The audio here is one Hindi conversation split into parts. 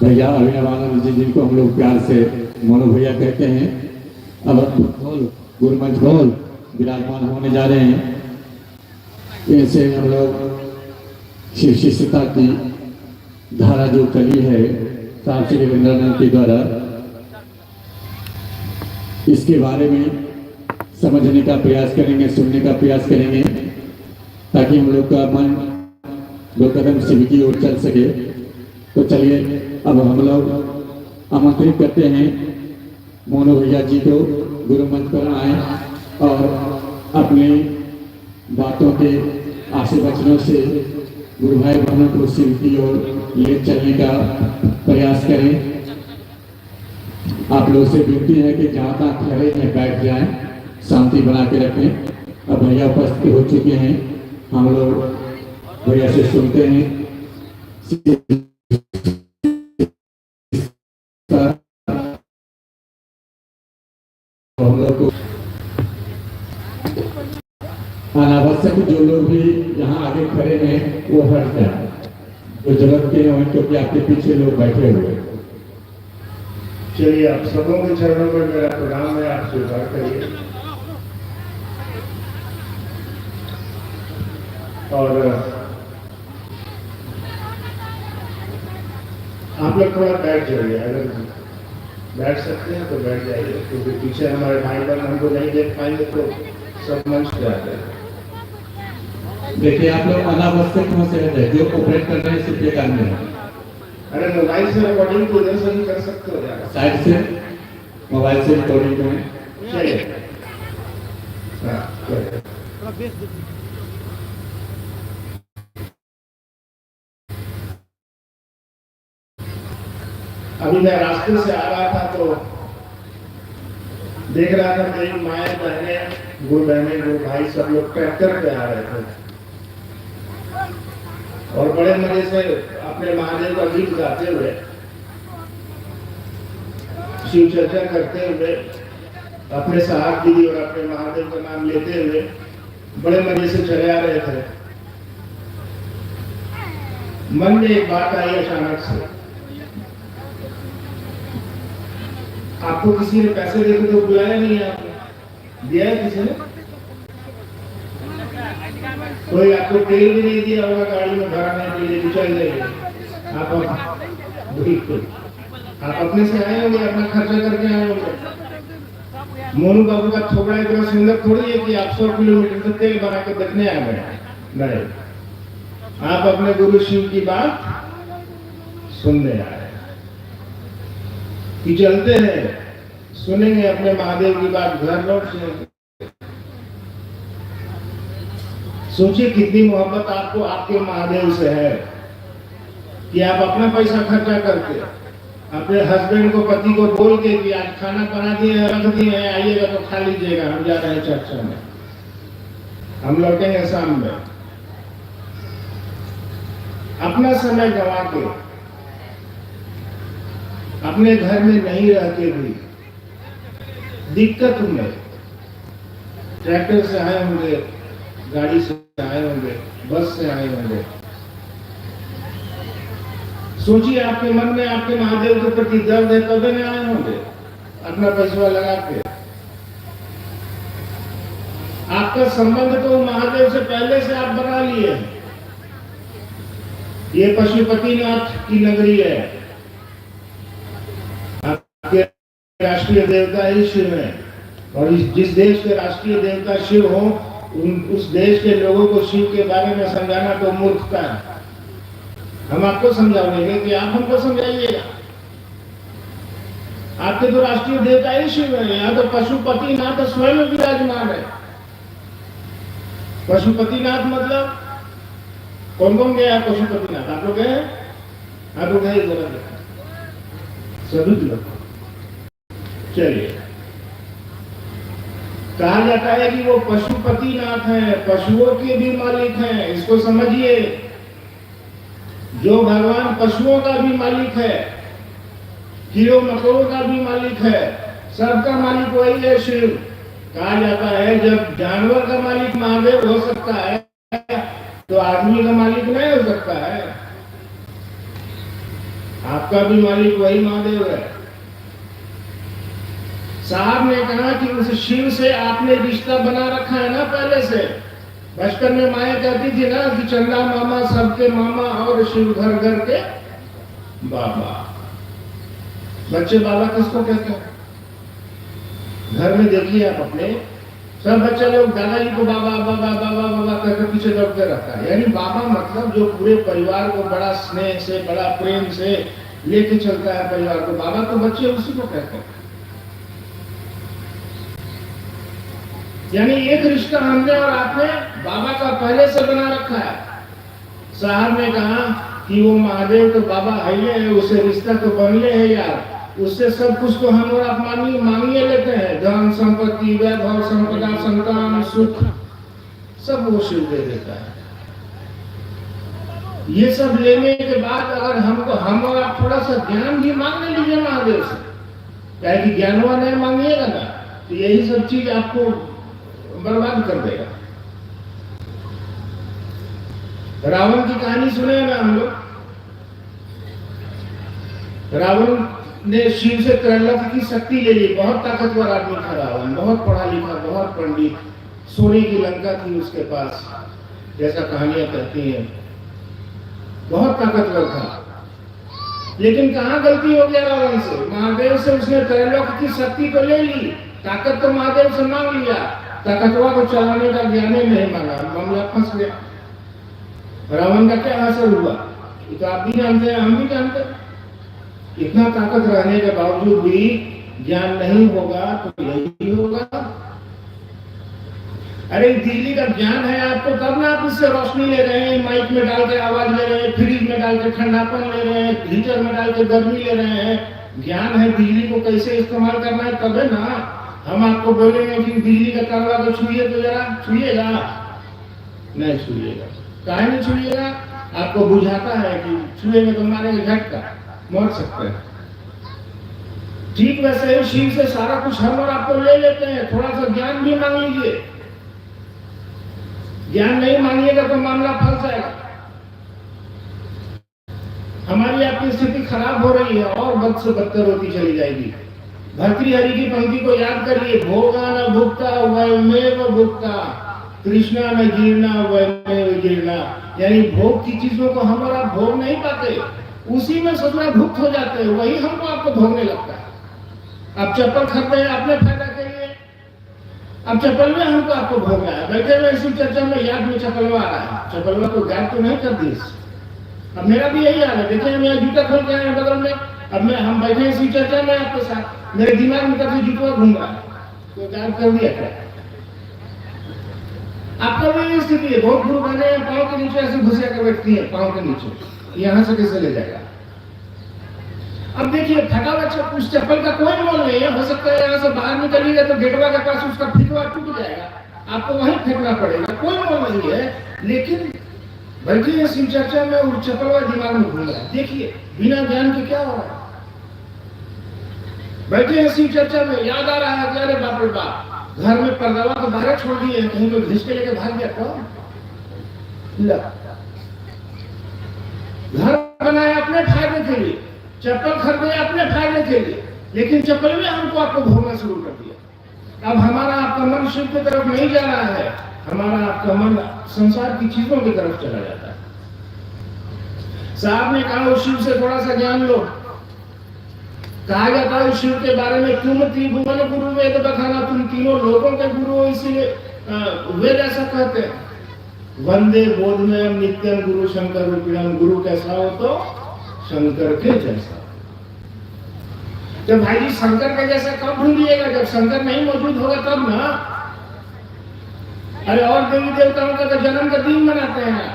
भैया अभिनवानंद जी जिनको हम लोग प्यार से मोनू भैया कहते हैं, अब गुरुमंच खोल विराजमान होने जा रहे हैं। इनसे हम लोग शिव शिष्यता की धारा जो चली है साहब श्री रविंद्रानंद के द्वारा, इसके बारे में समझने का प्रयास करेंगे, सुनने का प्रयास करेंगे, ताकि हम लोग का मन दो कदम शिव की ओर चल सके। तो चलिए अब हम लोग आमंत्रित करते हैं मोनू भैया जी को गुरु मंच पर आए और अपने बातों के आशीर्वचनों से गुरु भाई बहनों को शिव की ओर ले चलने का प्रयास करें। आप लोग से विनती है कि जहाँ तक खड़े हैं बैठ जाएं, शांति बना के रखें। अब भैया उपस्थित हो चुके हैं, हम लोग भैया से सुनते हैं। हम लोग को अनावश्यक जो लोग भी यहाँ आगे खड़े हैं वो हट जाए, जो जरूरत के हैं, क्योंकि आपके पीछे लोग बैठे हुए। चलिए आप सबों के चरणों पर मेरा प्रणाम है, आप स्वीकार करिए। और आप लोग थोड़ा बैठ जाइए, अगर बैठ सकते हैं तो बैठ जाइए, क्योंकि पीछे हमारे भाई बहन हमको नहीं देख पाएंगे तो सब मंच पे आ जाए। देखिए आप लोग अनावश्यक में से रहते हैं, जो ऑपरेट कर रहे हैं सिर्फ एक आदमी है। अरे मोबाइल से रिकॉर्डिंग तो इधर से भी कर सकते हो यार, साइड से मोबाइल से रिकॉर्डिंग करें। चलिए हाँ चलिए। अभी मैं रास्ते से आ रहा था तो देख रहा था मेरी माएँ बहनें, गुरु बहनें, गुरु भाई सब लोग ट्रैक्टर पे आ रहे थे और बड़े मजे से अपने महादेव का गीत गाते हुए, शिव चर्चा करते हुए, अपने साहब दीदी और अपने महादेव का नाम लेते हुए बड़े मजे से चले आ रहे थे। मन में एक बात आई अचानक से, आपको किसी ने पैसे देके तो बुलाया नहीं है, आपने दिया है किसी ने? कोई आपको तेल भी नहीं दिया होगा गाड़ी में भराने के लिए, चल जाइए आप बिल्कुल आप अपने से आए होंगे, अपना खर्चा करके आए होंगे। मोनू बाबू का थोड़ा इतना सुंदर थोड़ी है कि आप 100 किलोमीटर से तेल भरा के देखने आ गए, नहीं, आप अपने गुरु शिव की बात सुनने आए कि चलते हैं, सुनेंगे अपने महादेव की बात, घर लौट जाएंगे। सोचिए कितनी मोहब्बत आपको आपके महादेव से है कि आप अपना पैसा खर्चा करके अपने हस्बैंड को, पति को बोल के कि आज खाना बना दिए रख दिए हैं, आइएगा तो खा लीजिएगा, हम जा रहे हैं चर्चा में, हम लौटेंगे शाम में। अपना समय गंवा के, अपने घर में नहीं रह के भी दिक्कत में ट्रैक्टर से आए होंगे, गाड़ी से आए होंगे, बस से आए होंगे। सोचिए आपके मन में आपके महादेव के प्रति दर्द है, तब नहीं आए होंगे अपना पैसा लगा के। आपका संबंध तो महादेव से पहले से आप बना लिए हैं। ये पशुपतिनाथ की नगरी है, आपके राष्ट्रीय देवता ही शिव है, और जिस देश के राष्ट्रीय देवता शिव हो, उस देश के लोगों को शिव के बारे में समझाना तो मूर्खता है। हम आपको समझाएंगे कि आप हमको समझाइएगा। आपके तो राष्ट्रीय देवता ही शिव है, यहाँ तो पशुपतिनाथ तो स्वयं विराजमान है। पशुपतिनाथ मतलब कौन कौन गया पशुपतिनाथ? आप लोग गए? आप लोग गए? जरा सभी लोग। चलिए, कहा जाता है कि वो पशुपतिनाथ हैं, पशुओं के भी मालिक हैं। इसको समझिए, जो भगवान पशुओं का भी मालिक है, कीड़ों मकोड़ों का भी मालिक है, सबका मालिक वही है शिव। कहा जाता है जब जानवर का मालिक महादेव हो सकता है तो आदमी का मालिक नहीं हो सकता है। आपका भी मालिक वही महादेव है। साहब ने कहा कि उस शिव से आपने रिश्ता बना रखा है ना पहले से। बचपन में माया कहती थी ना कि चंदा मामा सबके मामा और शिव घर घर के बाबा। बच्चे बाबा किसको कहते हैं? घर में देखिए आप अपने सब बच्चे लोग दादाजी को बाबा बाबा बाबा बाबा कहकर पीछे दौड़ते रहता है। यानी बाबा मतलब जो पूरे परिवार को बड़ा स्नेह से बड़ा प्रेम से लेके चलता है परिवार को। बाबा तो बच्चे उसी को कहते हैं। यानी एक रिश्ता हमने और आपने बाबा का पहले से बना रखा है। साहब ने कहा कि वो महादेव तो बाबा है, उसे रिश्ता तो बनले है यार। उससे सब कुछ तो हम और आप मांगिए लेते हैं, धन संपत्ति वैभव संपदा संतान सुख सब वो शिव दे देता है। ये सब लेने के बाद अगर हमको हम और आप थोड़ा सा ज्ञान भी मांगने लीजिए महादेव से, क्या कि ज्ञानवान नहीं मांगिएगा ना तो यही सब चीज आपको बर्बाद कर देगा। रावण की कहानी सुने ना हम लोग। रावण ने शिव से त्रैलोक की शक्ति ले ली। बहुत ताकतवर आदमी था रावण, बहुत पढ़ा लिखा, बहुत पंडित, सोने की लंका थी उसके पास, जैसा कहानियां कहती हैं, बहुत ताकतवर था। लेकिन कहां गलती हो गया रावण से? महादेव से उसने त्रैलोक की शक्ति तो ले ली, ताकत तो महादेव से मांग लिया, ताकतवा को चलाने का ज्ञान ही नहीं मांगा, मामला फंस गया। रावण का क्या असर हुआ ये तो आप भी जानते हैं, हम भी जानते हैं। इतना ताकत रहने के बावजूद भी ज्ञान नहीं होगा तो यही होगा। अरे बिजली का ज्ञान है आपको तब ना आप इससे रोशनी ले रहे हैं, माइक में डाल के आवाज ले रहे हैं, फ्रिज में डाल के ठंडापन ले रहे हैं, हीटर में डाल के गर्मी ले रहे हैं। ज्ञान है बिजली को कैसे इस्तेमाल करना है तब है ना। हम आपको बोलेंगे कि बिजली का तारवा को छुइए तो जरा छुइएगा, नहीं छुइएगा। काहे नहीं छुइएगा? आपको बुझाता है कि छुएंगे तो मारेंगे झटका, मर सकते हैं। ठीक वैसे ही शिव से सारा कुछ हम और आपको ले लेते हैं। थोड़ा सा ज्ञान भी मांग लीजिए। ज्ञान नहीं मांगिएगा तो मामला फंस जाएगा। हमारी आपकी स्थिति खराब हो रही है और बद से बदतर होती चली जाएगी। भर्तृहरि की पंक्ति को याद करिए, भोगा न भुक्ता वयमेव भुक्ता, कृष्णा न जीर्णा वयमेव जीर्णा। यानी भोग की चीजों को हम और आप भोग नहीं पाते, उसी में सदा भुक्त हो जाते हैं, वही हमको आपको भोगने लगता है। आप चप्पल खरीदते हैं अपने फायदा के लिए, अब चप्पल में हमको आपको भोगना है। बैठे हुए इसी चर्चा में याद में चप्पलवा आ रहा है, चप्पलवा को गायब तो नहीं कर दी। अब मेरा भी यही हाल है। देखिए मैं जूता खोल के आया बगल में, अब मैं हम बैठे इसी चर्चा में आपके साथ, मेरे दिमाग में कभी जूता घूम रहा है तो गायब कर दिया क्या? आपका भी स्थिति है। बहुत गुरु बहने पाँव के नीचे ऐसे घुसिया कर बैठती है, पाँव के नीचे, यहाँ से कैसे ले जाएगा? अब देखिए फटा हुआ उस चप्पल का कोई मोल नहीं है। हो सकता है यहाँ से बाहर निकलिएगा तो गेटवा के पास उसका फिटवा टूट जाएगा, आपको वहीं फेंकना पड़ेगा, कोई मोल नहीं है। लेकिन बल्कि शिव चर्चा में वो चप्पलवा दिमाग में घूम रहा है। देखिए बिना ज्ञान के क्या हो रहा है। बैठे हैं शिव चर्चा में, याद आ रहा है कि अरे बाप रे बाप, घर में पर्दावा को बाहर छोड़ दिए, कहीं को घिस के लेके भाग गया। कौन? घर बनाया अपने फायदे के लिए, चप्पल खरीदे अपने फायदे के लिए, लेकिन चप्पल में हमको आपको भोगना शुरू कर दिया। अब हमारा आपका मन शिव की तरफ नहीं जा रहा है, हमारा आपका मन संसार की चीजों की तरफ चला जाता है। साहब ने कहा शिव से थोड़ा सा ज्ञान लो। कहा जाता है शिव के बारे में, तुम त्रिभुवन गुरु वेद बखाना, तुम तीनों लोगों के गुरु हो, इसीलिए वेद ऐसा कहते हैं। वंदे बोधमयम नित्यम गुरु शंकर रूपिणम। गुरु कैसा हो तो शंकर के जैसा। जब भाई जी शंकर के जैसा कब ढूंढिएगा? जब शंकर नहीं मौजूद होगा तब ना। अरे और देवी देवताओं का जन्म का दिन मनाते हैं,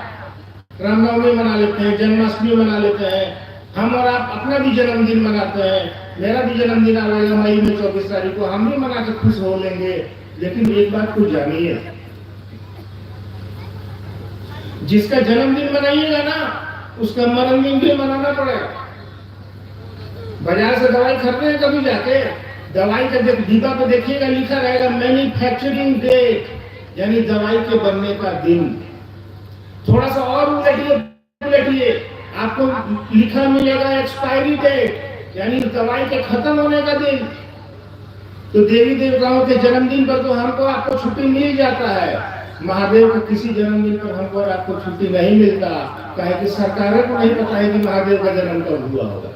रामनवमी मना लेते हैं, जन्माष्टमी मना लेते हैं। हम और आप अपना भी जन्मदिन मनाते हैं। मेरा भी जन्मदिन आ रहा है मई में 24 तारीख को, हम भी मना के खुश हो लेंगे। लेकिन एक बात को जानिए, जिसका जन्मदिन मनाइएगा ना उसका मरणदिन भी मनाना पड़ेगा। बाजार से दवाई खरीदते हैं कभी जाके, दवाई का डिब्बा पे देखिएगा लिखा रहेगा मैन्युफैक्चरिंग डेट, यानी दवाई के बनने का दिन। थोड़ा सा और उलटिए, आपको आपको लिखा मिलेगा एक्सपायरी डेट, यानी दवाई के खत्म होने का दिन। तो देवी देवताओं के जन्मदिन पर तो हमको आपको छुट्टी मिल जाता है, महादेव के किसी जन्मदिन पर हमको और आपको छुट्टी नहीं मिलता, काहे कि सरकारों को नहीं पता है कि महादेव का जन्म कब हुआ होगा।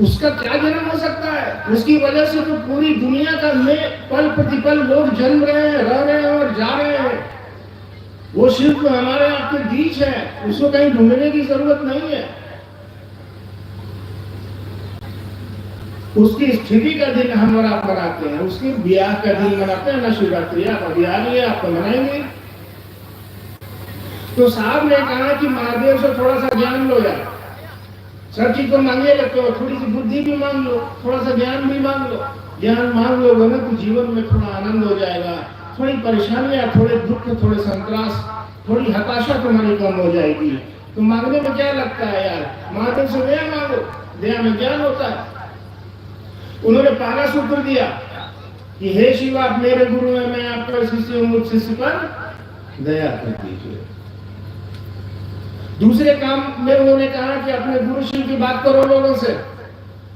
उसका क्या जन्म हो सकता है? उसकी वजह से तो पूरी दुनिया का में पल प्रतिपल लोग जन्म रहे हैं, रह रहे हैं और जा रहे हैं। वो शिव तो हमारे आपके बीच है, उसको कहीं ढूंढने की जरूरत नहीं है। उसकी स्थिति का दिन हम और आप मनाते हैं, उसके ब्याह का दिन मनाते हैं ना, शिवरात्रि आप अभी आ रही है, आपको मनाएंगे। तो साहब ने कहा कि महादेव से थोड़ा सा ज्ञान लो यार, सब चीज को मांगे लगते हो, थोड़ी सी बुद्धि भी मांग लो, थोड़ा सा ज्ञान भी मांग लो। ज्ञान मांग लो ना तो जीवन में थोड़ा आनंद हो जाएगा, थोड़ी परेशानियां, थोड़े दुख, थोड़े संतरास, थोड़ी हताशा तुम्हारी कम हो जाएगी। तो मांगने में क्या लगता है यार, महादेव से दया मांगो, दया में ज्ञान होता है। उन्होंने पहला सूत्र दिया कि हे शिव, आप मेरे गुरु हैं, मैं आपका शिष्य हूं, मुझ शिष्य पर दया कर दीजिए। दूसरे काम में उन्होंने कहा कि अपने गुरु शिव की बात करो लोगों से,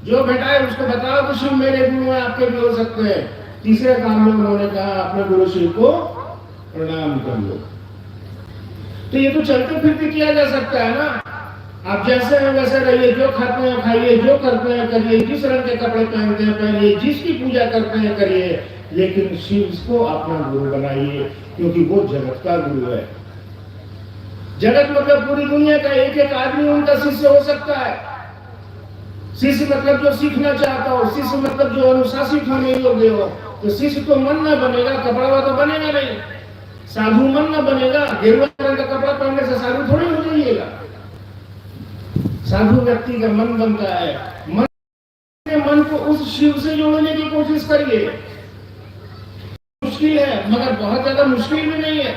जो भेटा है उसको बताओ कि शिव मेरे गुरु हैं, आपके भी हो सकते हैं। तीसरे काम में उन्होंने कहा अपने गुरु शिव को प्रणाम कर लो। तो ये तो चलते फिरते किया जा सकता है ना, आप जैसे हैं वैसे रहिए, जो खाते हैं खाइए, जो करते हैं करिए, जिस रंग के कपड़े पहनते हैं पहनिए, जिसकी पूजा करते हैं करिए, लेकिन शिव को अपना गुरु बनाइए, क्योंकि वो जगत का गुरु है। जगत मतलब पूरी दुनिया का एक एक आदमी उनका शिष्य हो सकता है। शिष्य मतलब जो सीखना चाहता हो, शिष्य मतलब जो अनुशासित होने योग्य हो। तो शिष्य तो मन न बनेगा, कपड़ा तो बनेगा नहीं। साधु मन न बनेगा, गेरुआ रंग का कपड़ा पहनने से साधु थोड़ी हो जाइएगा। साधु व्यक्ति का मन बनता है। मन को उस शिव से जोड़ने की कोशिश करिए। मुश्किल है, मगर बहुत ज्यादा मुश्किल भी नहीं है,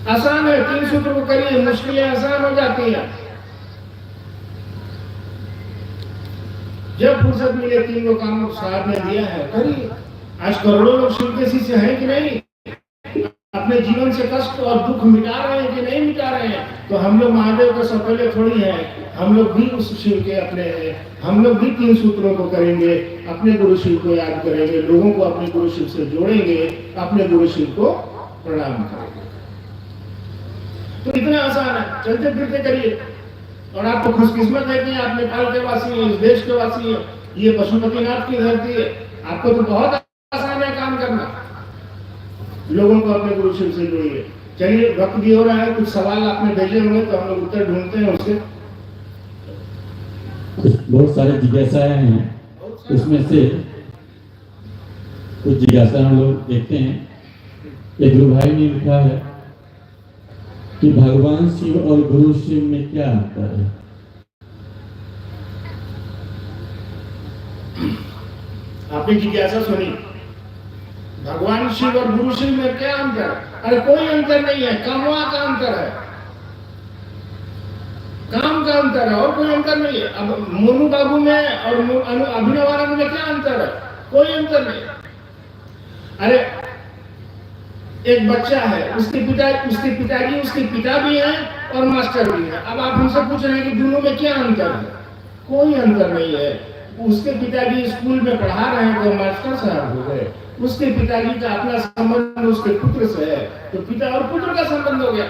आसान है। 3 सूत्र को करिए, मुश्किलें आसान हो जाती हैं। जब फुर्सत मिले 3 काम साहब ने दिया है, करिए। आज करोड़ों लोग शिव के शिष्य हैं कि नहीं, अपने जीवन से कष्ट और दुख मिटा रहे हैं कि नहीं मिटा रहे हैं। तो हम लोग महादेव के सफले थोड़ी हैं, हम लोग भी उस शिव के अपने हैं। हम लोग भी 3 सूत्रों को करेंगे, अपने गुरु शिव को याद करेंगे, लोगों को अपने गुरु शिव से जोड़ेंगे, अपने गुरु शिव को प्रणाम करेंगे। तो इतना आसान है, चलते फिरते करिए। और आपको खुशकिस्मत है कि आप नेपाल के वासी हैं, इस देश के वासी हैं, ये पशुपतिनाथ की धरती है। आपको तो बहुत आसान है काम करना, लोगों को अपने गुरु शिव से जोड़िए। चलिए, वक्त भी हो रहा है, कुछ सवाल आपने भेजे होंगे तो हम लोग उत्तर ढूंढते हैं उसके। बहुत सारे जिज्ञासाएं हैं, उसमें से कुछ जिज्ञासा हम लोग देखते हैं। एक गुरु भाई ने लिखा है कि भगवान शिव और गुरु शिव में क्या अंतर है? आपने जिज्ञासा सुनी, भगवान शिव और गुरु शिव में क्या अंतर? अरे कोई अंतर नहीं है, कामवा का अंतर है, काम का अंतर है, और कोई अंतर नहीं है। अब मोनू बाबू में और अभिनव आनंद में क्या अंतर है? कोई अंतर नहीं। अरे एक बच्चा है, उसके पिताजी उसके पिता भी हैं और मास्टर भी हैं। अब आप हमसे पूछ रहे हैं कि दोनों में क्या अंतर है? कोई अंतर नहीं है। उसके पिताजी स्कूल में पढ़ा रहे हैं तो मास्टर साहब हो गए, उसके पिताजी का अपना संबंध उसके पुत्र से है तो पिता और पुत्र का संबंध हो गया।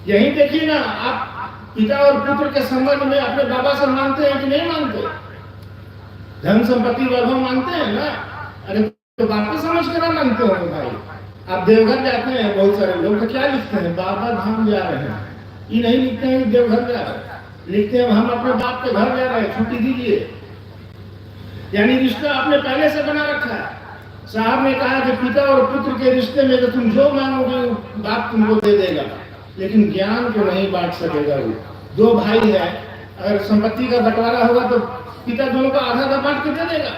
यही देखिए ना, आप पिता और पुत्र के संबंध में अपने बाबा से मानते हैं कि नहीं मानते? धन संपत्ति वैभव मानते हैं ना? अरे तो बात को समझ कर मानते हो भाई। आप देवघर जाते हैं, बहुत सारे लोग तो क्या लिखते हैं, बाबा धाम जा रहे हैं। ये नहीं लिखते हैं देवघर जा रहे हैं, लिखते हैं हम अपने बाप के घर जा रहे हैं, छुट्टी दीजिए। यानी रिश्ता आपने पहले से बना रखा है। साहब ने कहा कि पिता और पुत्र के रिश्ते में तो तुम जो मांगोगे बाप तुमको दे देगा, लेकिन ज्ञान को नहीं बांट सकेगा। वो 2 भाई है, अगर संपत्ति का बंटवारा होगा तो पिता दोनों का आधा बांट के दे देगा,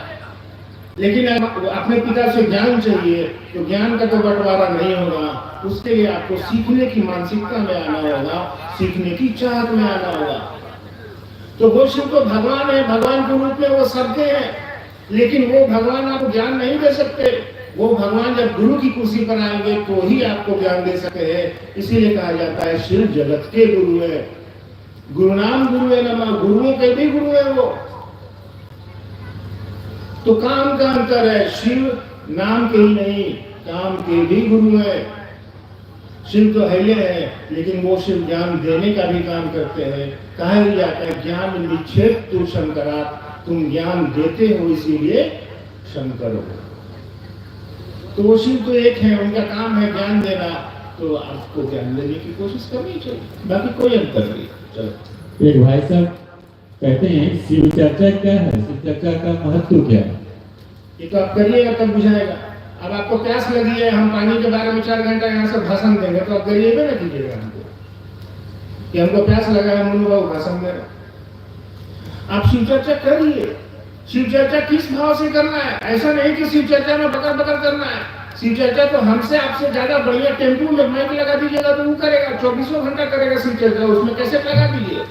लेकिन अपने पिता से ज्ञान चाहिए तो ज्ञान का तो बंटवारा नहीं होगा। उसके लिए आपको सीखने की मानसिकता में आना होगा, सीखने की चाहत में आना होगा। तो वो शिव तो भगवान है, भगवान के रूप में वो सबके हैं, लेकिन वो भगवान आपको ज्ञान नहीं दे सकते। वो भगवान जब गुरु की कुर्सी पर आएंगे तो ही आपको ज्ञान दे सकते हैं। इसीलिए कहा जाता है शिव जगत के गुरु है, गुरु नाम गुरु है नमः, गुरुओं के भी गुरु है वो। तो काम का अंतर है, शिव नाम के ही नहीं काम के भी गुरु है। शिव तो है लेकिन वो शिव ज्ञान देने का भी काम करते हैं। कहा जाता है ज्ञान निक्षेप तू शंकरा, तुम ज्ञान देते हो इसीलिए शंकर हो। तो वो शिव तो एक है, उनका काम है ज्ञान देना, तो आपको ज्ञान देने की कोशिश करनी चाहिए, बाकी कोई अंतर नहीं। चलो एक भाई साहब कहते हैं शिव चर्चा क्या है, शिव चर्चा का महत्व क्या है? ये तो आप करिएगा तब बुझाएगा। अब आपको प्यास लगी है, हम पानी के बारे में 4 घंटा यहाँ से भाषण देंगे तो आप करिएगा ना कीजिएगा हमको कि हमको प्यास लगा है, मुन्नू बाबू भाषण दे रहे। आप शिव चर्चा करिए। शिव चर्चा किस भाव से करना है? ऐसा नहीं कि शिव चर्चा में बकर बकर करना है। शिव चर्चा तो हमसे आपसे ज्यादा बढ़िया टेम्पू में माइक लगा दीजिएगा तो वो करेगा, 24 घंटा करेगा शिव चर्चा, उसमें कैसे लगा दीजिए,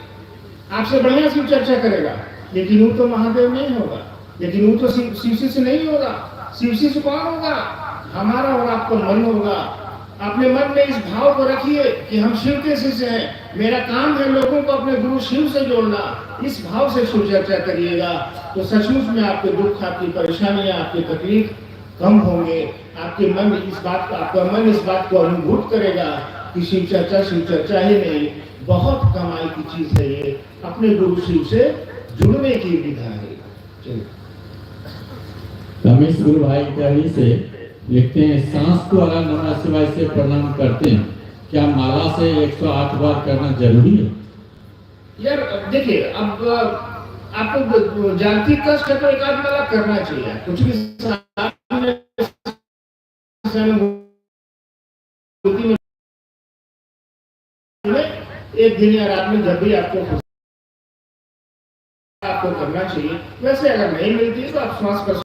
आपसे बढ़िया शिव चर्चा करेगा। लेकिन वो तो महादेव नहीं होगा, लेकिन वो तो शिव से नहीं होगा। शिव से कौन होगा? हमारा और आपका मन होगा। अपने मन में इस भाव को रखिए कि हम शिव के शिष्य हैं, मेरा काम है लोगों को अपने गुरु शिव से जोड़ना। इस भाव से शिव चर्चा करिएगा तो सचमुच में आपके दुख, आपकी परेशानियां, आपकी तकलीफ कम होंगे। आपका मन इस बात को अनुभूत करेगा कि शिव चर्चा ही नहीं, बहुत कमाई की चीज है ये, अपने गुरु शिव से जुड़ने की विधा है। चलिए रमेश गुरु भाई कहीं से लिखते हैं सांस को अगर नमः शिवाय से प्रणाम करते हैं, क्या माला से 108 बार करना जरूरी है? यार देखिए, अब आपको जानती कष्ट है तो एक आध माला करना चाहिए। कुछ भी एक दिन या रात में जब भी आपको करना चाहिए। वैसे अगर नहीं मिलती तो आप श्वास पर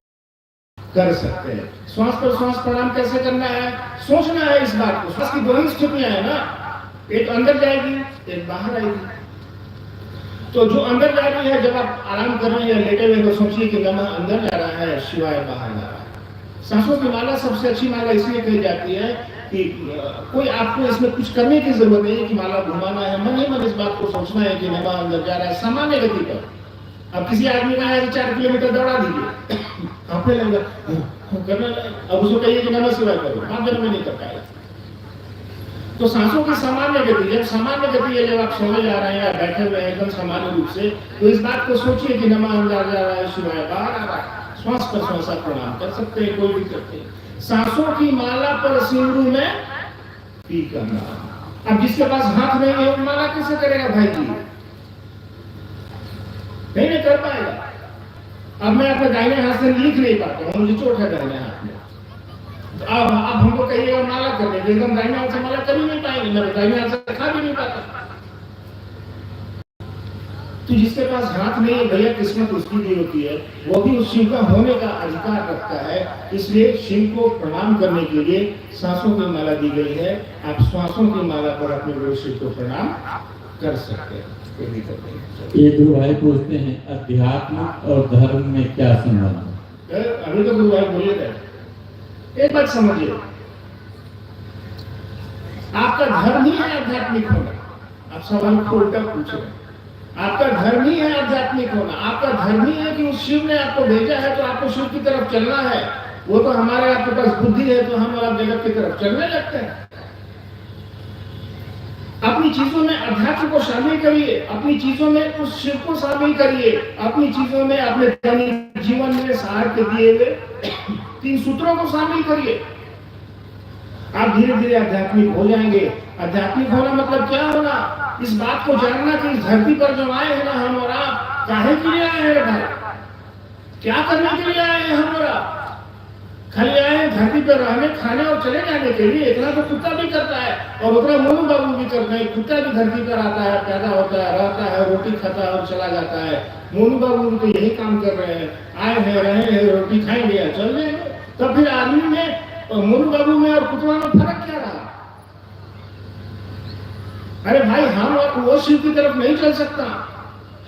कर सकते हैं। श्वास पर श्वास प्रणाम कैसे करना है? सोचना है इस बात को। श्वास की दो ही स्थितियां है ना, एक अंदर जाएगी, एक बाहर आएगी। तो जो अंदर जा रही है, जब आप आराम कर रहे हैं लेटे हुए, तो सोचिए कि नमः अंदर जा रहा है, शिवाय बाहर जा रहा है। सांसों की माला सबसे अच्छी माला इसलिए कही जाती है कि कोई आपको इसमें कुछ करने की जरूरत नहीं है कि माला घुमाना है, मन ही मन इस बात को सोचना है कि नमः अंदर जा रहा है सामान्य गति पर। अब किसी आदमी का है 4 किलोमीटर दौड़ा दीजिए, कांपने लगेगा, अब उसको कहिए कि नमः शिवाय करो, 5 दिन में नहीं कर पाएगा। तो सांसों की सामान्य गति, जब सामान्य गति है, जब आप सोने जा रहे हैं या बैठे हुए हैं एकदम सामान्य रूप से, तो इस बात को सोचिए कि नमः अंदर जा रहा है, शिवाय बाहर आ रहा है। श्वास पर श्वास आप प्रणाम कर सकते हैं, कोई दिक्कत नहीं। सांसों की माला पर सिंदूर में पी करना। अब जिसके पास हाथ नहीं है वो माला कैसे करेगा भाई जी? नहीं कर पाएगा। अब मैं अपने दाहिने हाथ से लिख नहीं पाता हूँ, मुझे चोट है दाहिने हाथ में। अब हमको कहिएगा माला करने, एकदम दाहिने हाथ से माला कर ही नहीं पाएंगे, मेरे दाहिने हाथ से खा भी नहीं पाता। तो जिसके पास हाथ नहीं है भैया, किस्मत उसकी भी होती है, वो भी उस शिव का होने का अधिकार रखता है। इसलिए शिव को प्रणाम करने के लिए सांसों की माला दी गई है। आप श्वासों की माला पर अपने गुरु शिव को प्रणाम कर सकते हैं, कोई दिक्कत नहीं। ये गुरु भाई पूछते हैं अध्यात्म और धर्म में क्या संबंध है? अभी तो गुरु भाई बोले थे, एक बात समझिए, आपका धर्म ही है आध्यात्मिक होना। आप सवाल को उल्टा पूछे, आपका धर्म ही है आध्यात्मिक होना। आपका धर्म ही है कि उस शिव ने आपको भेजा है तो आपको शिव की तरफ चलना है। वो तो हमारे आपके पास बुद्धि है तो हम आप जगत की तरफ चलने लगते हैं। अपनी चीजों में अध्यात्म को शामिल करिए, अपनी चीजों में उस शिव को शामिल करिए, अपनी चीजों में अपने दैनिक जीवन में सार के दिए हुए 3 सूत्रों को शामिल करिए। आप धीरे धीरे आध्यात्मिक हो जाएंगे। आध्यात्मिक होना मतलब क्या होना? इस बात को जानना कि इस धरती पर जो आए हैं ना हम और आप, काहे के लिए आए हैं भाई? क्या करने के लिए आए हैं हम और आप? खाली आए हैं धरती पर रहने, खाने और चले जाने के लिए। इतना तो कुत्ता भी करता है और उतना मोनू बाबू भी करते हैं। कुत्ता भी धरती पर आता है, पैदा होता है, रहता है, रोटी खाता है और चला जाता है। मोनू बाबू भी तो यही काम कर रहे हैं, आए हैं, रहे हैं, रोटी खाएंगे या चल जाएंगे। तो फिर आदमी में, मोनू बाबू में और कुत्ता में फर्क क्या रहा? अरे भाई, हम वो शिव की तरफ नहीं चल सकता।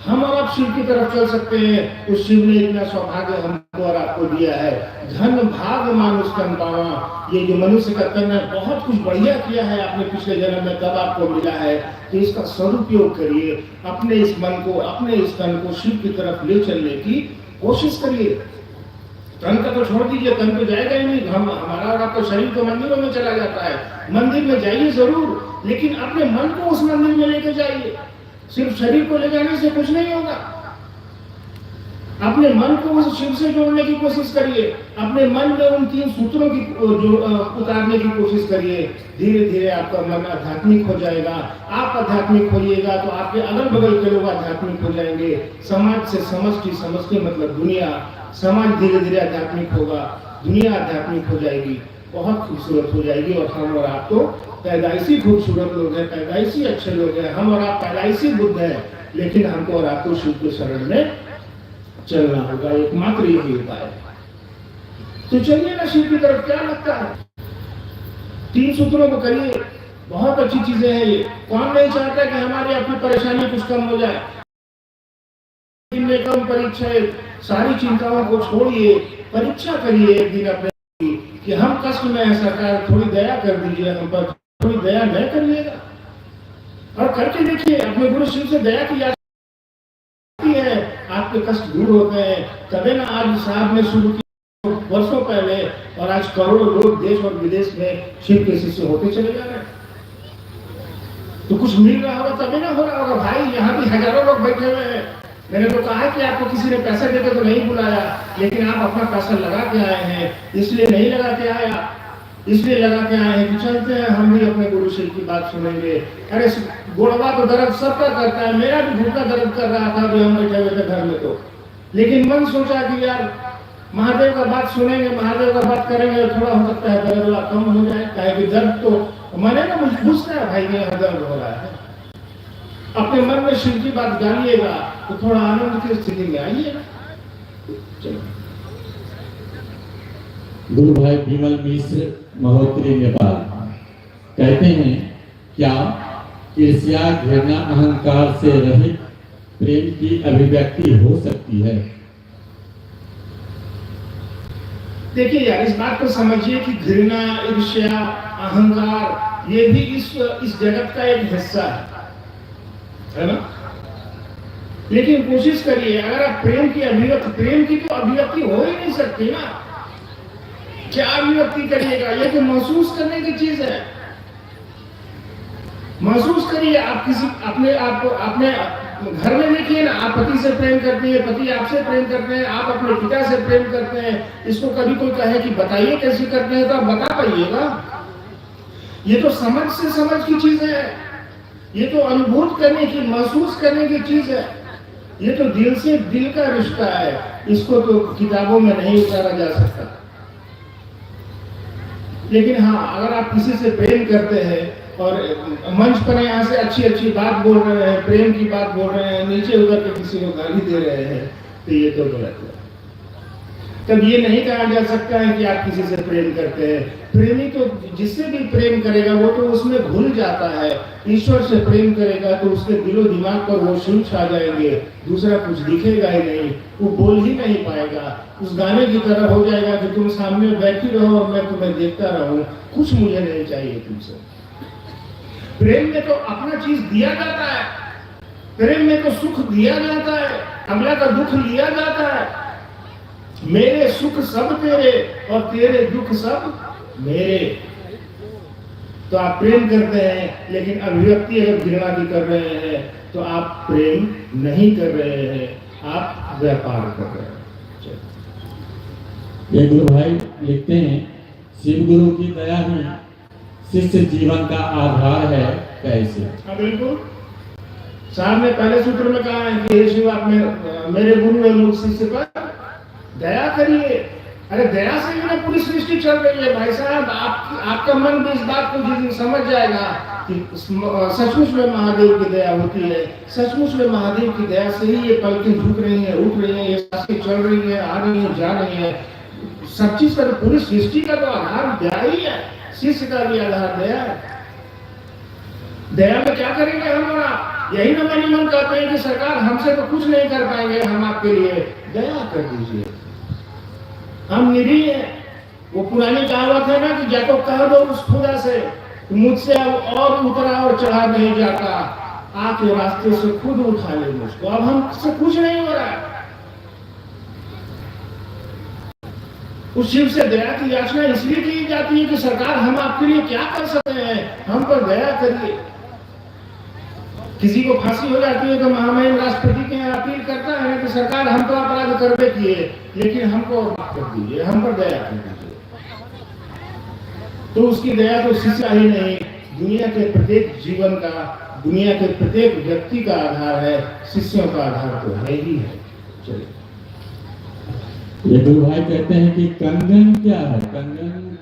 हम और आप शिव की तरफ चल सकते हैं। उस शिव ने इतना सौभाग्य हमको और आपको दिया है। धन भाग मानुष तन पावा, ये जो मनुष्य का तन है, बहुत कुछ बढ़िया किया है आपने पिछले जन्म में, तब आपको मिला है। तो इसका सदुपयोग करिए, अपने इस मन को, अपने इस तन को शिव की तरफ ले चलने की कोशिश करिए। तन का तो छोड़ दीजिए, तन तो जाएगा ही नहीं। हमारा और आपका शरीर तो मंदिरों में चला जाता है। मंदिर में जाइए जरूर, लेकिन अपने मन को उस मंदिर में लेके जाइए। सिर्फ शरीर को ले जाने से कुछ नहीं होगा। अपने मन को उस शिव से जोड़ने की कोशिश करिए। अपने मन में उन 3 सूत्रों की जो उतारने की कोशिश करिए। धीरे धीरे आपका मन आध्यात्मिक हो जाएगा। आप आध्यात्मिक होइएगा तो आपके अगल बगल के लोग आध्यात्मिक हो जाएंगे। समाज से समष्टि, समष्टि मतलब दुनिया, समाज धीरे धीरे आध्यात्मिक होगा, दुनिया आध्यात्मिक हो जाएगी, बहुत खूबसूरत हो जाएगी। और हम और आप तो पैदाइशी खूबसूरत लोग हैं, पैदाइशी अच्छे लोग हैं। हम और आप पैदाइशी बुद्ध हैं, लेकिन हमको और आपको शिव के शरण में चलना होगा। एकमात्र यही उपाय है। तो चलिए ना शिव की तरफ, क्या लगता है? 3 सूत्रों को करिए, बहुत अच्छी चीजें हैं ये। कौन नहीं चाहता कि हमारी आपकी परेशानी कुछ कम हो जाए? कम परीक्षा, सारी चिंताओं को छोड़िए, परीक्षा करिए एक दिन अपने कि हम कष्ट में है, सरकार थोड़ी दया कर दीजिए हम पर, थोड़ी दया न करिएगा। और करके देखिए, अपने गुरु शिव से दया की जाती है, आपके कष्ट दूर होते हैं। तबे ना आज साहब ने शुरू किया वर्षों पहले, और आज करोड़ों लोग देश और विदेश में शिव के शिष्य होते चले जा रहे हैं। तो कुछ मिल रहा होगा तभी ना हो रहा होगा। भाई यहाँ भी हजारों लोग बैठे हुए हैं। मैंने तो कहा कि आपको किसी ने पैसा देकर तो नहीं बुलाया, लेकिन आप अपना पैसा लगा के आए हैं। इसलिए नहीं लगा के आया, इसलिए लगा के आए हैं कि चलते हैं हम भी अपने गुरु शिव की बात सुनेंगे। अरे गोड़वा तो दर्द सबका करता है, मेरा भी घुटना दर्द कर रहा था अभी हम बैठे हुए थे घर में। तो लेकिन मन सोचा कि यार महादेव का बात सुनेंगे, महादेव का बात करेंगे, थोड़ा हो सकता है दर्द कम हो जाए। कहे कि दर्द तो मैंने ना मुझे पूछता है भाई मेरा दर्द हो रहा है। अपने मन में शिव की बात डालिएगा तो थोड़ा आनंद की स्थिति में आइएगा। गुरु भाई विमल मिश्र महोत्तरी नेपाल कहते हैं, क्या ईर्ष्या, घृणा, अहंकार से रहित प्रेम की अभिव्यक्ति हो सकती है? देखिए यार, इस बात को समझिए कि घृणा, ईर्ष्या, अहंकार ये भी इस जगत का एक हिस्सा है ना। लेकिन कोशिश करिए, अगर आप प्रेम की अभिव्यक्ति, प्रेम की तो अभिव्यक्ति हो ही नहीं सकती ना, क्या अभिव्यक्ति करिएगा? ये तो महसूस करने की चीज है। महसूस करिए। आप किसी अपने घर में देखिए ना, आप पति से प्रेम करती है, पति आपसे प्रेम करते हैं, आप अपने पिता से प्रेम करते हैं। इसको कभी कोई कहे कि बताइए कैसे करते हैं, तो आप बता पाइएगा? ये तो समझ से समझ की चीज है, ये तो अनुभूत करने की, महसूस करने की चीज है। ये तो दिल से दिल का रिश्ता है, इसको तो किताबों में नहीं उतारा जा सकता। लेकिन हाँ, अगर आप किसी से प्रेम करते हैं और मंच पर यहाँ से अच्छी अच्छी बात बोल रहे हैं, प्रेम की बात बोल रहे हैं, नीचे उतर के किसी को गाली दे रहे हैं, तो ये तो गलत है। तब ये नहीं कहा जा सकता है कि आप किसी से प्रेम करते हैं। प्रेमी तो जिससे भी प्रेम करेगा वो तो उसमें घुल जाता है। ईश्वर से प्रेम करेगा तो उसके दिलो दिमाग पर वो शिव छा जाएंगे, दूसरा कुछ दिखेगा ही नहीं, वो बोल ही नहीं पाएगा। उस गाने की तरह हो जाएगा कि तुम सामने बैठी रहो और मैं तुम्हें देखता रहूं, कुछ मुझे नहीं चाहिए तुमसे। प्रेम में तो अपना चीज दिया जाता है, प्रेम में तो सुख दिया जाता है, अगला का दुख लिया जाता है। मेरे सुख सब तेरे और तेरे दुख सब मेरे। तो आप प्रेम करते हैं, लेकिन अभिव्यक्ति अगर घृणा की कर रहे हैं तो आप प्रेम नहीं कर रहे हैं, आप व्यापार कर रहे हैं। ये गुरु भाई लिखते हैं, शिव गुरु की दया ही शिष्य जीवन का आधार है, कैसे? हाँ बिल्कुल, साहब ने पहले सूत्र में कहा है कि हे शिव, आप मेरे गुरु है, लोग शिष्य पर दया करिए। अरे दया से ही ना पूरी सृष्टि चल रही है भाई साहब। आपका मन भी इस बात को जिस दिन समझ जाएगा कि सचमुच में महादेव की दया होती है, सचमुच में महादेव की दया से ही ये पलकें झुक रही हैं, उठ रही हैं, ये सांसें चल रही हैं, आ रही हैं, जा रही हैं। सब चीज का, पूरी सृष्टि का तो आधार दया ही है, शिष्य का भी आधार दया है। दया में क्या करेंगे हम? यही ना मेरी मन कहते हैं कि सरकार हमसे तो कुछ नहीं कर पाएंगे, हम आपके लिए दया कर दीजिए, हम निरीह हैं। वो पुरानी कहावत है ना कि जाको कह दो उस खुदा से मुझसे अब और उतरा और चढ़ा नहीं जाता, आपके रास्ते से खुद उठा ले मुझको, अब हमसे कुछ नहीं हो रहा है। उस शिव से दया की याचना इसलिए की जाती है कि सरकार हम आपके लिए क्या कर सकते हैं, हम पर दया करिए। किसी को फांसी हो जाती है तो महामहिम राष्ट्रपति के यहाँ अपील करता है कि सरकार हम तो अपराध करबे किए, लेकिन हमको माफ कर दीजिए, हम पर दया कर दीजिए। तो उसकी दया तो शिष्य ही नहीं, दुनिया के प्रत्येक जीवन का, दुनिया के प्रत्येक व्यक्ति का आधार है, शिष्यों का आधार तो है ही है। चलिए, ये गुरु भाई कहते हैं कि कंगन क्या है, कंगन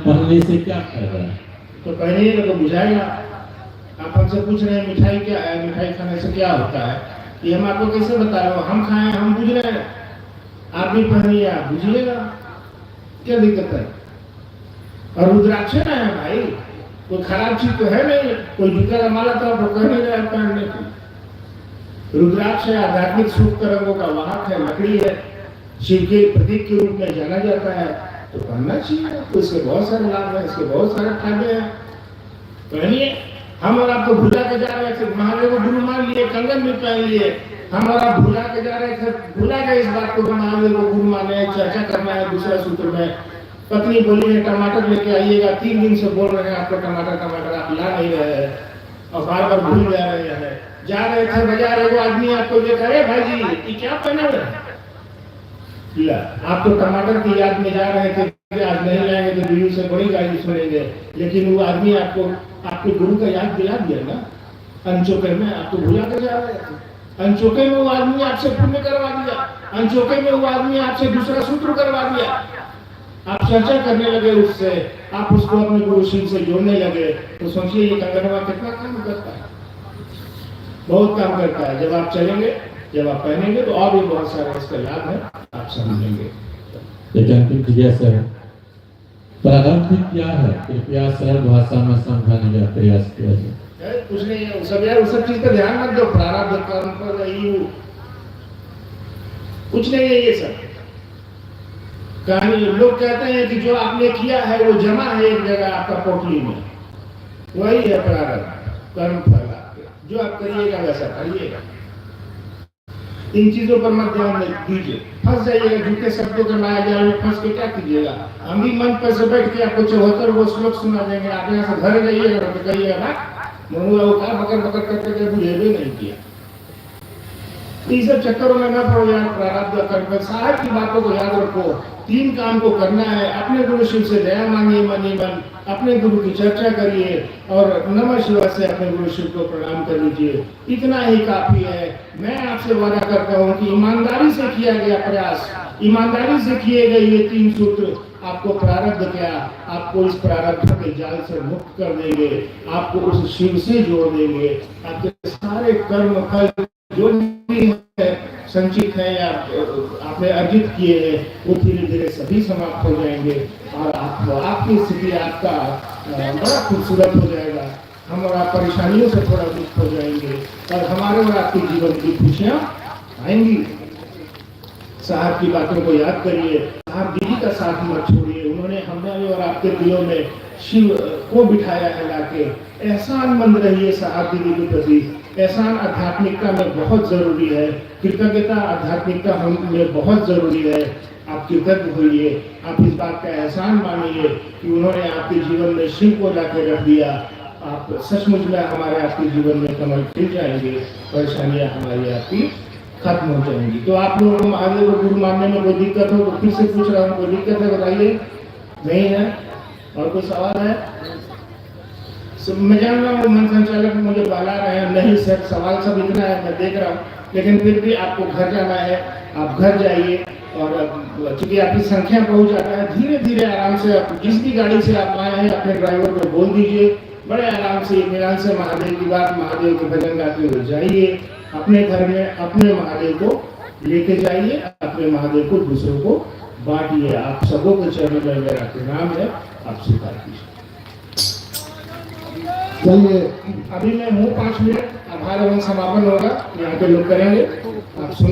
पहनने से क्या फायदा है? तो पहनिएगा तो बुझाएगा। आप हमसे पूछ रहे हैं मिठाई क्या है, मिठाई खाने से क्या होता है, ये हम आपको कैसे बता रहे हो? हम खाएं, हम बुझ रहे हैं, आप भी पहनिए, आप बुझिएगा, क्या दिक्कत है? और रुद्राक्ष ना है भाई, कोई खराब चीज तो है नहीं, कोई जूता का माला तो आप कह नहीं रहे पहनने की। रुद्राक्ष है, आध्यात्मिक सुख तरंगों का वाहक है, लकड़ी है, शिव के प्रतीक के रूप में जाना जाता है, तो पहनना चाहिए। तो इसके बहुत सारे लाभ हैं, इसके बहुत सारे फायदे हैं, पहनिए। हम और आप तो भुला के जा रहे थे, महादेव को गुरु मान लिए, कंगन भी पहन लिए, हम और आप भुला के जा रहे थे, भुला गए इस बात को महादेव को गुरु माने, चर्चा करना है दूसरा सूत्र में। पत्नी बोली है टमाटर लेके आइएगा, 3 दिन से बोल रहे हैं आपको टमाटर टमाटर, आप ला नहीं रहे हैं और बार बार भूल जा रहे हैं। जा रहे थे बाजार, एगो आदमी आपको देखा, अरे भाई जी ये क्या पहना हुआ है? आप तो टमाटर की याद में जा रहे थे, आज नहीं लाएंगे तो दिल्ली से बड़ी गाड़ी सुनेंगे, लेकिन वो आदमी आपको आपके गुरु का याद दिला दिया ना अनचोके में, आप तो भुला कर जा रहे थे। अनचोके में वो आदमी आपसे पुण्य करवा दिया, अनचोके में वो आदमी आपसे दूसरा सूत्र करवा दिया, आप चर्चा करने लगे उससे, आप उसको अपने गुरु शिव से जोड़ने लगे, तो सोचिए ये कंगनवा कितना काम करता है, बहुत काम करता है। जब आप चलेंगे, जब आप पहनेंगे तो और भी बहुत सारे इसका लाभ है, आप समझेंगे। जिज्ञासा है, प्रारब्ध क्या है, कृपया सरल भाषा में समझाने का प्रयास किया जाए। कुछ नहीं है, सब यार उस सब चीज का ध्यान मत दो, प्रारब्ध कर्म पर कुछ नहीं है ये सब कहानी। लोग कहते हैं कि जो आपने किया है वो जमा है एक जगह आपका पोटली में, वही है प्रारब्ध कर्म फल आपके, जो आप करिएगा वैसा करिएगा। इन चीजों पर मत ध्यान दीजिए, फंस जाइएगा झूठे शब्दों के माया जाल में फंस के क्या कीजिएगा। हम भी मन पर से बैठ के आपको 74 वो श्लोक सुना देंगे, आप यहाँ से घर जाइएगा तो कहिएगा ना मनु वो का बकर बकर करके मुझे भी नहीं किया। इस सब चक्करों में न पड़ो यार, प्रारब्ध कर्म साहब की बातों को याद रखो। 3 काम को करना है, अपने गुरु शिव से दया मांगिए मन ही मन, अपने गुरु की चर्चा करिए और नमः शिवाय से अपने गुरु शिव को प्रणाम कर लीजिए, इतना ही काफी है। मैं आपसे वादा करता हूँ कि ईमानदारी से किया गया प्रयास, ईमानदारी से किए गए ये 3 सूत्र आपको प्रारब्ध क्या, आपको इस प्रारब्ध के जाल से मुक्त कर देंगे, आपको उस शिव से जोड़ देंगे, आपके सारे कर्म फल जो भी है संचित है या आपने अर्जित किए हैं वो धीरे धीरे सभी समाप्त हो जाएंगे और आपकी स्थिति आपका बड़ा खूबसूरत हो जाएगा। हम और आप परेशानियों से थोड़ा मुक्त हो जाएंगे और हमारे और आपके जीवन की खुशियां आएंगी। साहब की बातों को याद करिए, साहब दीदी का साथ मत छोड़िए, उन्होंने हमारे और आपके दिलों में शिव को बिठाया है लाके। एहसानमंद रहिए साहब दीदी के प्रति, एहसान आध्यात्मिकता में बहुत जरूरी है, कृतज्ञता आध्यात्मिकता में बहुत जरूरी है। आप कृतज्ञ होइए, आप इस बात का एहसान मानिए कि उन्होंने आपके जीवन में शिव को लाके रख दिया। आप सचमुच में हमारे आपके जीवन में कमल खिल जाएंगे, परेशानियां हमारी आपकी खत्म हो जाएंगी। तो आप लोगों को महादेव को गुरु मानने में कोई दिक्कत हो तो फिर से पूछ रहा हूँ, कोई दिक्कत है बताइए? नहीं है? और कोई सवाल है? मैं जान रहा हूँ मन संचालक मुझे बहला रहे हैं, नहीं सर सवाल सब इतना है मैं देख रहा हूँ, लेकिन फिर भी आपको घर जाना है, आप घर जाइए और चूंकि आपकी संख्या बहुत ज़्यादा है, धीरे धीरे आराम से आप जिस भी गाड़ी से आप आए हैं अपने ड्राइवर को बोल दीजिए, बड़े आराम से इत्मीनान से महादेव की बात, महादेव के भजन गाते हुए जाइए अपने घर में, अपने महादेव को लेके जाइए, अपने महादेव को दूसरों को बांटिए। आप सबों के चरणों में मेरा प्रणाम है, आप स्वीकार कीजिए। चलिए अभी मैं हूँ 5 मिनट आभार एवं समापन होगा यहाँ पे लोग करेंगे आप सुन